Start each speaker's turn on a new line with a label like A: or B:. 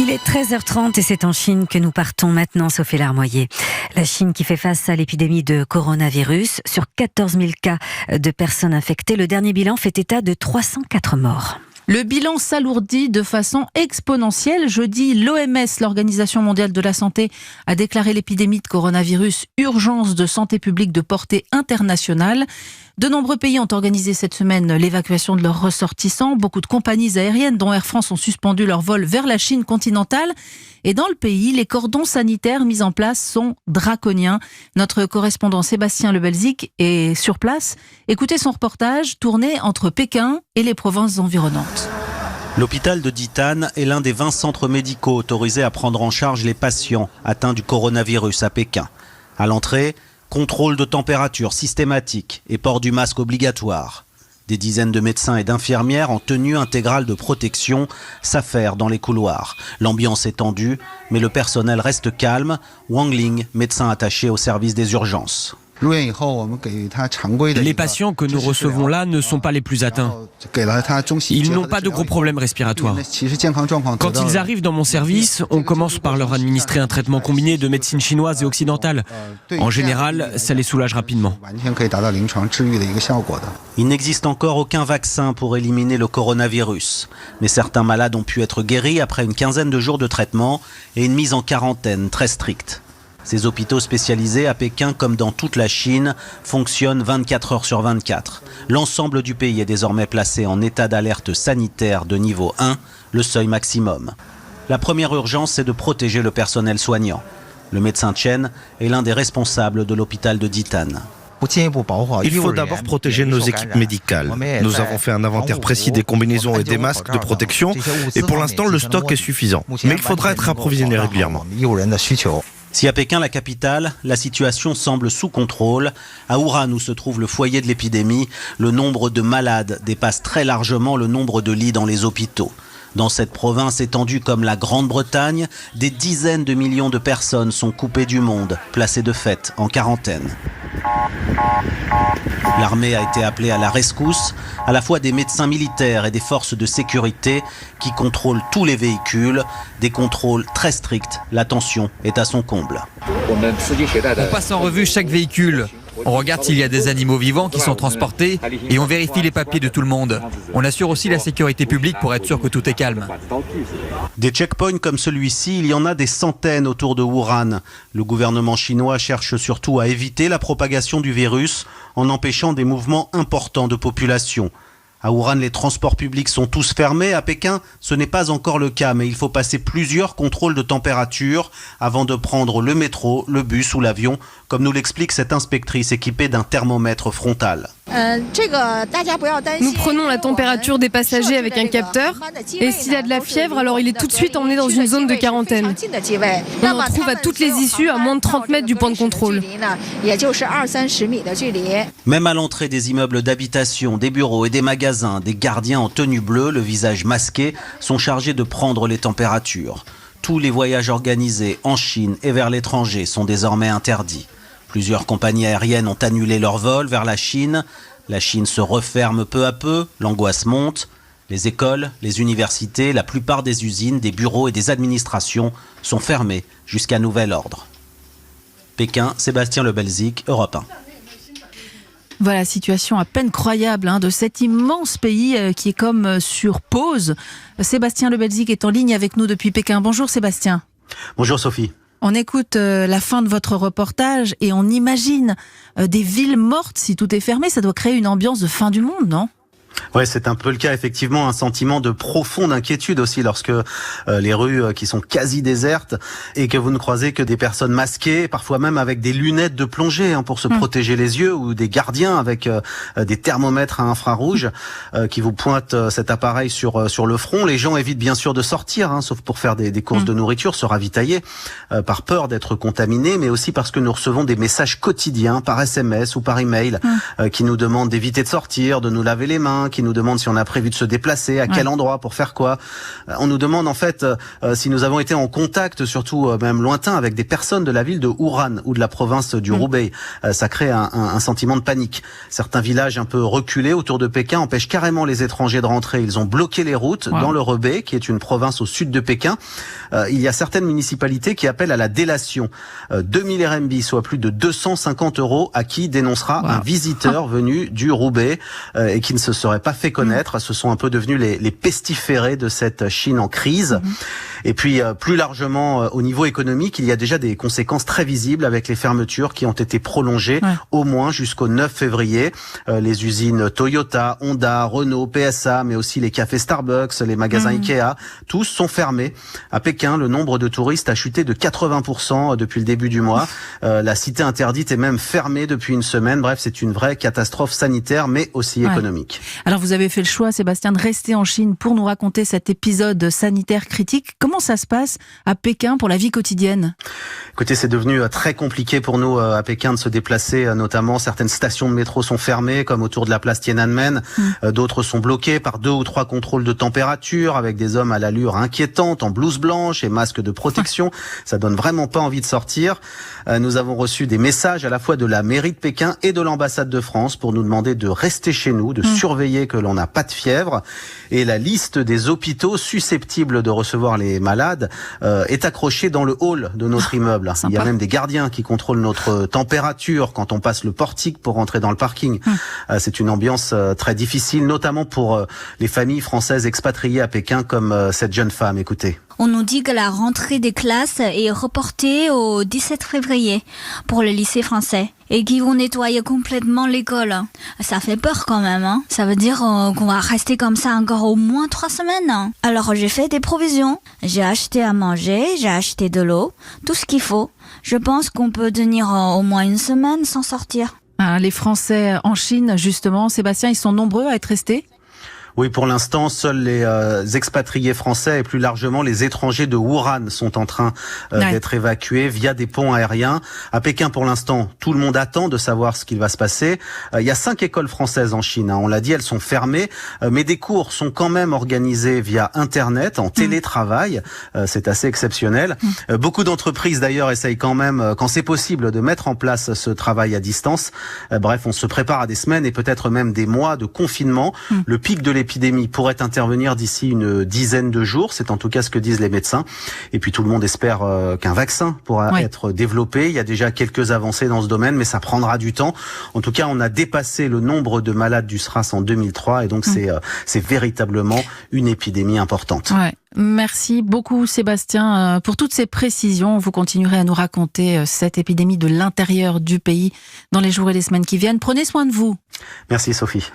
A: Il est 13h30 et c'est en Chine que nous partons maintenant, Sophie Larmoyer. La Chine qui fait face à l'épidémie de coronavirus. Sur 14 000 cas de personnes infectées, le dernier bilan fait état de 304 morts.
B: Le bilan s'alourdit de façon exponentielle. Jeudi, l'OMS, l'Organisation mondiale de la santé, a déclaré l'épidémie de coronavirus urgence de santé publique de portée internationale. De nombreux pays ont organisé cette semaine l'évacuation de leurs ressortissants. Beaucoup de compagnies aériennes, dont Air France, ont suspendu leurs vols vers la Chine continentale. Et dans le pays, les cordons sanitaires mis en place sont draconiens. Notre correspondant Sébastien Le Belzic est sur place. Écoutez son reportage tourné entre Pékin et les provinces environnantes.
C: L'hôpital de Ditan est l'un des 20 centres médicaux autorisés à prendre en charge les patients atteints du coronavirus à Pékin. À l'entrée, contrôle de température systématique et port du masque obligatoire. Des dizaines de médecins et d'infirmières en tenue intégrale de protection s'affairent dans les couloirs. L'ambiance est tendue, mais le personnel reste calme. Wang Ling, médecin attaché au service des urgences.
D: Les patients que nous recevons là ne sont pas les plus atteints. Ils n'ont pas de gros problèmes respiratoires. Quand ils arrivent dans mon service, on commence par leur administrer un traitement combiné de médecine chinoise et occidentale. En général, ça les soulage rapidement.
C: Il n'existe encore aucun vaccin pour éliminer le coronavirus. Mais certains malades ont pu être guéris après une quinzaine de jours de traitement et une mise en quarantaine très stricte. Ces hôpitaux spécialisés à Pékin, comme dans toute la Chine, fonctionnent 24 heures sur 24. L'ensemble du pays est désormais placé en état d'alerte sanitaire de niveau 1, le seuil maximum. La première urgence, c'est de protéger le personnel soignant. Le médecin Chen est l'un des responsables de l'hôpital de Ditan.
E: Il faut d'abord protéger nos équipes médicales. Nous avons fait un inventaire précis des combinaisons et des masques de protection et pour l'instant le stock est suffisant. Mais il faudra être approvisionné régulièrement.
C: Si à Pékin, la capitale, la situation semble sous contrôle, à Wuhan, où se trouve le foyer de l'épidémie, le nombre de malades dépasse très largement le nombre de lits dans les hôpitaux. Dans cette province étendue comme la Grande-Bretagne, des dizaines de millions de personnes sont coupées du monde, placées de fait en quarantaine. L'armée a été appelée à la rescousse, à la fois des médecins militaires et des forces de sécurité qui contrôlent tous les véhicules, des contrôles très stricts. La tension est à son comble.
F: On passe en revue chaque véhicule. On regarde s'il y a des animaux vivants qui sont transportés et on vérifie les papiers de tout le monde. On assure aussi la sécurité publique pour être sûr que tout est calme.
C: Des checkpoints comme celui-ci, il y en a des centaines autour de Wuhan. Le gouvernement chinois cherche surtout à éviter la propagation du virus en empêchant des mouvements importants de population. À Wuhan, les transports publics sont tous fermés. À Pékin, ce n'est pas encore le cas, mais il faut passer plusieurs contrôles de température avant de prendre le métro, le bus ou l'avion, comme nous l'explique cette inspectrice équipée d'un thermomètre frontal.
G: Nous prenons la température des passagers avec un capteur et s'il y a de la fièvre, alors il est tout de suite emmené dans une zone de quarantaine. On en trouve à toutes les issues à moins de 30 mètres du point de contrôle.
C: Même à l'entrée des immeubles d'habitation, des bureaux et des magasins, des gardiens en tenue bleue, le visage masqué, sont chargés de prendre les températures. Tous les voyages organisés en Chine et vers l'étranger sont désormais interdits. Plusieurs compagnies aériennes ont annulé leurs vols vers la Chine. La Chine se referme peu à peu, l'angoisse monte. Les écoles, les universités, la plupart des usines, des bureaux et des administrations sont fermées jusqu'à nouvel ordre. Pékin, Sébastien Le Belzic, Europe 1.
B: Voilà, situation à peine croyable de cet immense pays qui est comme sur pause. Sébastien Le Belzic est en ligne avec nous depuis Pékin. Bonjour Sébastien.
C: Bonjour Sophie.
B: On écoute la fin de votre reportage et on imagine des villes mortes si tout est fermé. Ça doit créer une ambiance de fin du monde, non ?
C: Ouais, c'est un peu le cas, effectivement, un sentiment de profonde inquiétude aussi lorsque les rues qui sont quasi désertes et que vous ne croisez que des personnes masquées, parfois même avec des lunettes de plongée pour se protéger les yeux, ou des gardiens avec des thermomètres à infrarouge qui vous pointent cet appareil sur le front. Les gens évitent bien sûr de sortir, sauf pour faire des courses de nourriture, se ravitailler, par peur d'être contaminés, mais aussi parce que nous recevons des messages quotidiens par SMS ou par email qui nous demandent d'éviter de sortir, de nous laver les mains, qui nous demandent si on a prévu de se déplacer, à quel endroit, pour faire quoi. On nous demande en fait si nous avons été en contact, surtout même lointain, avec des personnes de la ville de Wuhan ou de la province du Hubei. Ça crée un sentiment de panique. Certains villages un peu reculés autour de Pékin empêchent carrément les étrangers de rentrer. Ils ont bloqué les routes dans le Hubei, qui est une province au sud de Pékin. Il y a certaines municipalités qui appellent à la délation. 2000 RMB, soit plus de 250 € à qui dénoncera un visiteur venu du Hubei et qui ne se serait pas fait connaître. Ce sont un peu devenus les pestiférés de cette Chine en crise. Et puis, plus largement, au niveau économique, il y a déjà des conséquences très visibles avec les fermetures qui ont été prolongées au moins jusqu'au 9 février. Les usines Toyota, Honda, Renault, PSA, mais aussi les cafés Starbucks, les magasins Ikea, tous sont fermés. À Pékin, le nombre de touristes a chuté de 80% depuis le début du mois. La cité interdite est même fermée depuis une semaine. Bref, c'est une vraie catastrophe sanitaire, mais aussi économique.
B: Alors, vous avez fait le choix, Sébastien, de rester en Chine pour nous raconter cet épisode sanitaire critique. Comment ça se passe à Pékin pour la vie quotidienne ?
C: Écoutez, c'est devenu très compliqué pour nous à Pékin de se déplacer, notamment certaines stations de métro sont fermées, comme autour de la place Tiananmen. D'autres sont bloquées par 2 ou 3 contrôles de température, avec des hommes à l'allure inquiétante, en blouse blanche et masque de protection. Ça donne vraiment pas envie de sortir. Nous avons reçu des messages à la fois de la mairie de Pékin et de l'ambassade de France pour nous demander de rester chez nous, de surveiller que l'on n'a pas de fièvre. Et la liste des hôpitaux susceptibles de recevoir les malades est accrochée dans le hall de notre immeuble. Il y a même des gardiens qui contrôlent notre température quand on passe le portique pour rentrer dans le parking. C'est une ambiance très difficile, notamment pour les familles françaises expatriées à Pékin comme cette jeune femme. Écoutez.
H: On nous dit que la rentrée des classes est reportée au 17 février pour le lycée français et qu'ils vont nettoyer complètement l'école. Ça fait peur quand même, hein. Ça veut dire qu'on va rester comme ça encore au moins 3 semaines. Alors j'ai fait des provisions. J'ai acheté à manger, j'ai acheté de l'eau, tout ce qu'il faut. Je pense qu'on peut tenir au moins 1 semaine sans sortir.
B: Les Français en Chine, justement, Sébastien, ils sont nombreux à être restés ?
C: Oui, pour l'instant, seuls les expatriés français et plus largement les étrangers de Wuhan sont en train d'être évacués via des ponts aériens. À Pékin, pour l'instant, tout le monde attend de savoir ce qu'il va se passer. Il y a 5 écoles françaises en Chine. On l'a dit, elles sont fermées, mais des cours sont quand même organisés via Internet, en télétravail. C'est assez exceptionnel. Beaucoup d'entreprises, d'ailleurs, essayent quand même, quand c'est possible, de mettre en place ce travail à distance. Bref, on se prépare à des semaines et peut-être même des mois de confinement. Le pic de l'épidémie pourrait intervenir d'ici une dizaine de jours, c'est en tout cas ce que disent les médecins. Et puis tout le monde espère qu'un vaccin pourra être développé. Il y a déjà quelques avancées dans ce domaine, mais ça prendra du temps. En tout cas, on a dépassé le nombre de malades du SRAS en 2003 et donc c'est véritablement une épidémie importante.
B: Merci beaucoup Sébastien pour toutes ces précisions. Vous continuerez à nous raconter cette épidémie de l'intérieur du pays dans les jours et les semaines qui viennent. Prenez soin de vous.
C: Merci Sophie.